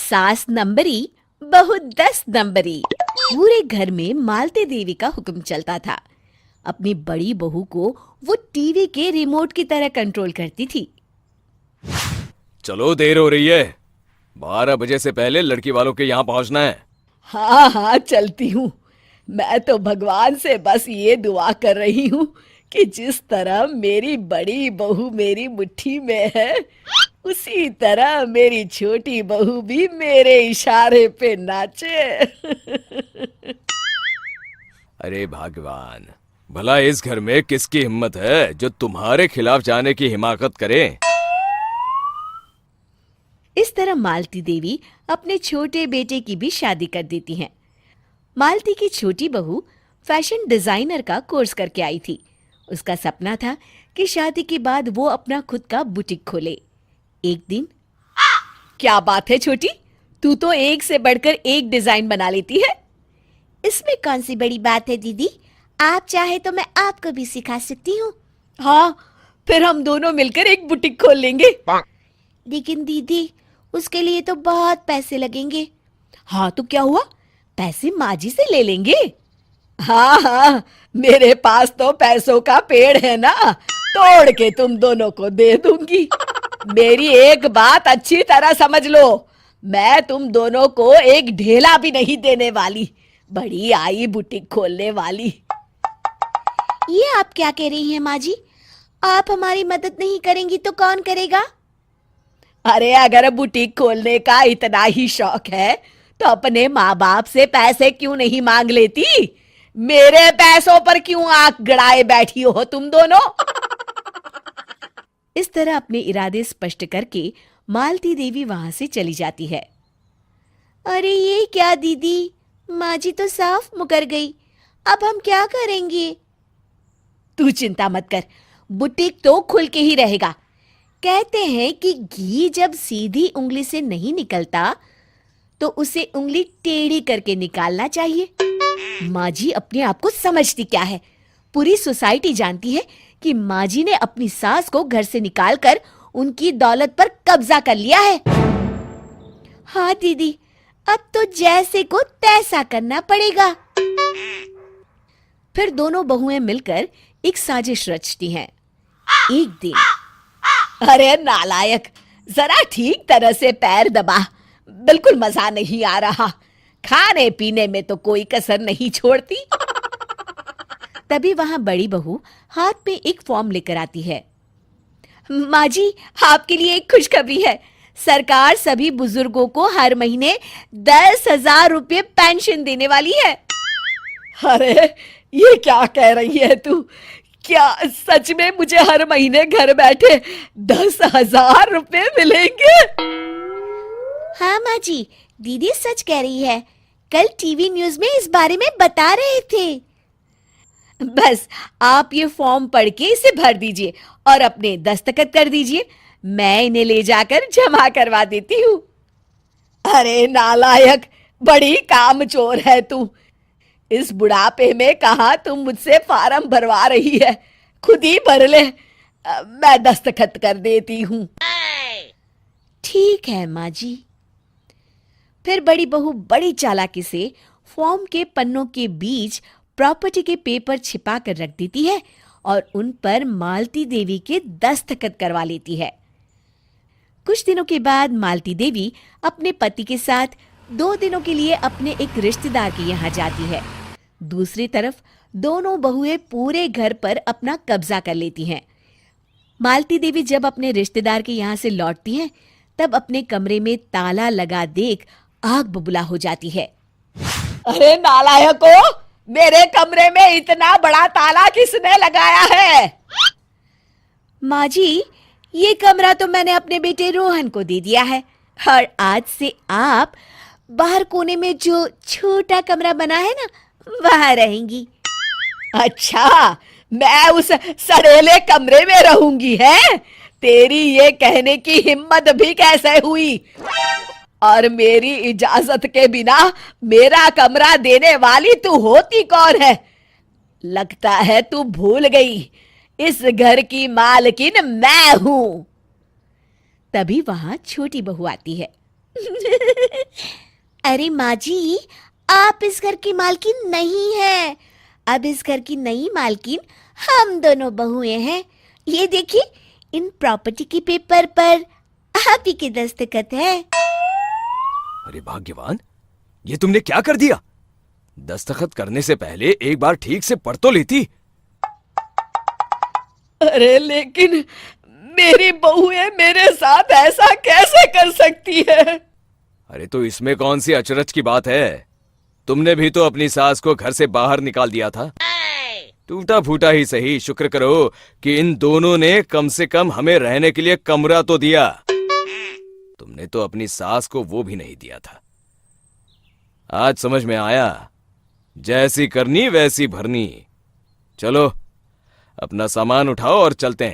सास नंबरी, बहू 10 नंबरी। पूरे घर में मालती देवी का हुक्म चलता था। अपनी बड़ी बहू को वो टीवी के रिमोट की तरह कंट्रोल करती थी। चलो, देर हो रही है। 12 बजे से पहले लड़की वालों के यहाँ पहुंचना है। हाँ हाँ, चलती हूँ। मैं तो भगवान से बस ये दुआ कर रही हूँ कि जिस तरह मेरी बड़ी बहू मेरी मुट्ठी में है, उसी तरह मेरी छोटी बहू भी मेरे इशारे पे नाचे। अरे भगवान, भला इस घर में किसकी हिम्मत है जो तुम्हारे खिलाफ जाने की हिमाकत करे। इस तरह मालती देवी अपने छोटे बेटे की भी शादी कर देती हैं। मालती की छोटी बहू फैशन डिजाइनर का कोर्स करके आई थी। उसका सपना था कि शादी के बाद वो अपना खुद का बुटीक खोले। एक दिन, क्या बात है छोटी, तू तो एक से बढ़कर एक डिजाइन बना लेती है। इसमें कौन सी बड़ी बात है दीदी? आप चाहे तो मैं आपको भी सिखा सकती हूँ। हाँ, फिर हम दोनों मिलकर एक बुटीक खोल लेंगे। लेकिन दीदी, उसके लिए तो बहुत पैसे लगेंगे। हाँ तो क्या हुआ, पैसे माँ जी से ले लेंगे। हाँ हाँ, मेरे पास तो पैसों का पेड़ है ना, तोड़ के तुम दोनों को दे दूंगी। मेरी एक बात अच्छी तरह समझ लो, मैं तुम दोनों को एक ढेला भी नहीं देने वाली। बड़ी आई बुटीक खोलने वाली। ये आप क्या कह रही हैं माँ जी? आप हमारी मदद नहीं करेंगी तो कौन करेगा? अरे अगर बुटीक खोलने का इतना ही शौक है तो अपने माँ बाप से पैसे क्यों नहीं मांग लेती? मेरे पैसों पर क्यों आंख गड़ाए बैठी हो तुम दोनों? इस तरह अपने इरादे स्पष्ट करके मालती देवी वहां से चली जाती है। अरे ये क्या दीदी, माँ जी तो साफ मुकर गई। अब हम क्या करेंगे? तू चिंता मत कर, बुटीक तो खुल के ही रहेगा। कहते हैं कि घी जब सीधी उंगली से नहीं निकलता तो उसे उंगली टेढ़ी करके निकालना चाहिए। माँ जी अपने आप को समझती क्या है? पूरी सोसाइटी जानती है कि माँ जी ने अपनी सास को घर से निकालकर उनकी दौलत पर कब्जा कर लिया है। हाँ दीदी, अब तो जैसे को तैसा करना पड़ेगा। फिर दोनों बहुएं मिलकर एक साजिश रचती हैं। एक दिन, अरे नालायक, जरा ठीक तरह से पैर दबा, बिल्कुल मजा नहीं आ रहा। खाने पीने में तो कोई कसर नहीं छोड़ती। तभी वहां बड़ी बहू हाथ में एक फॉर्म लेकर आती है। माँ जी, आपके लिए एक खुशखबरी है। सरकार सभी बुजुर्गों को हर महीने 10,000 रुपये पेंशन देने वाली है। अरे ये क्या कह रही है तू? क्या सच में मुझे हर महीने घर बैठे 10,000 रुपये मिलेंगे? हाँ माँ जी, दीदी सच कह रही है। कल टीवी न्यूज में इस बारे में बता रहे थे। बस आप ये फॉर्म पढ़ के इसे भर दीजिए और अपने दस्तखत कर दीजिए। मैं इन्हें ले जाकर जमा करवा देती हूँ। अरे नालायक, बड़ी कामचोर है तू। इस बुढ़ापे में कहाँ तुम मुझसे फार्म भरवा रही है? खुद ही भर ले, मैं दस्तखत कर देती हूँ। ठीक है माँ जी। फिर बड़ी बहू बड़ी चालाकी से फॉर्म के पन्नों के बीच प्रॉपर्टी के पेपर छिपा कर रख देती है और उन पर मालती देवी के दस्तखत करवा लेती है। कुछ दिनों के बाद मालती देवी अपने पति के साथ 2 दिनों के लिए अपने एक रिश्तेदार के यहाँ जाती है। दूसरी तरफ दोनों बहुएं पूरे घर पर अपना कब्जा कर लेती हैं। मालती देवी जब अपने रिश्तेदार के यहाँ से लौटती हैं, तब अपने कमरे में ताला लगा देख आग बबूला हो जाती है। अरे नालायको, मेरे कमरे में इतना बड़ा ताला किसने लगाया है? माँ जी, ये कमरा तो मैंने अपने बेटे रोहन को दे दिया है और आज से आप बाहर कोने में जो छोटा कमरा बना है ना, वहां रहेंगी। अच्छा, मैं उस सड़ेले कमरे में रहूंगी है? तेरी ये कहने की हिम्मत भी कैसे हुई? और मेरी इजाजत के बिना मेरा कमरा देने वाली तू होती कौन है? लगता है तू भूल गई, इस घर की मालकिन मैं हूं। तभी वहां छोटी बहू आती है। अरे माँ जी, आप इस घर की मालकिन नहीं है। अब इस घर की नई मालकिन हम दोनों बहुएं हैं। ये देखिए, इन प्रॉपर्टी के पेपर पर आप ही के दस्तखत है। अरे भाग्यवान, ये तुमने क्या कर दिया? दस्तखत करने से पहले एक बार ठीक से पढ़ तो लेती। अरे लेकिन मेरी बहुएं मेरे साथ ऐसा कैसे कर सकती है? अरे तो इसमें कौन सी अचरज की बात है? तुमने भी तो अपनी सास को घर से बाहर निकाल दिया था। टूटा फूटा ही सही, शुक्र करो कि इन दोनों ने कम से कम हमें रहने के लिए कमरा तो दिया। तुमने तो अपनी सास को वो भी नहीं दिया था। आज समझ में आया, जैसी करनी वैसी भरनी। चलो, अपना सामान उठाओ और चलते हैं।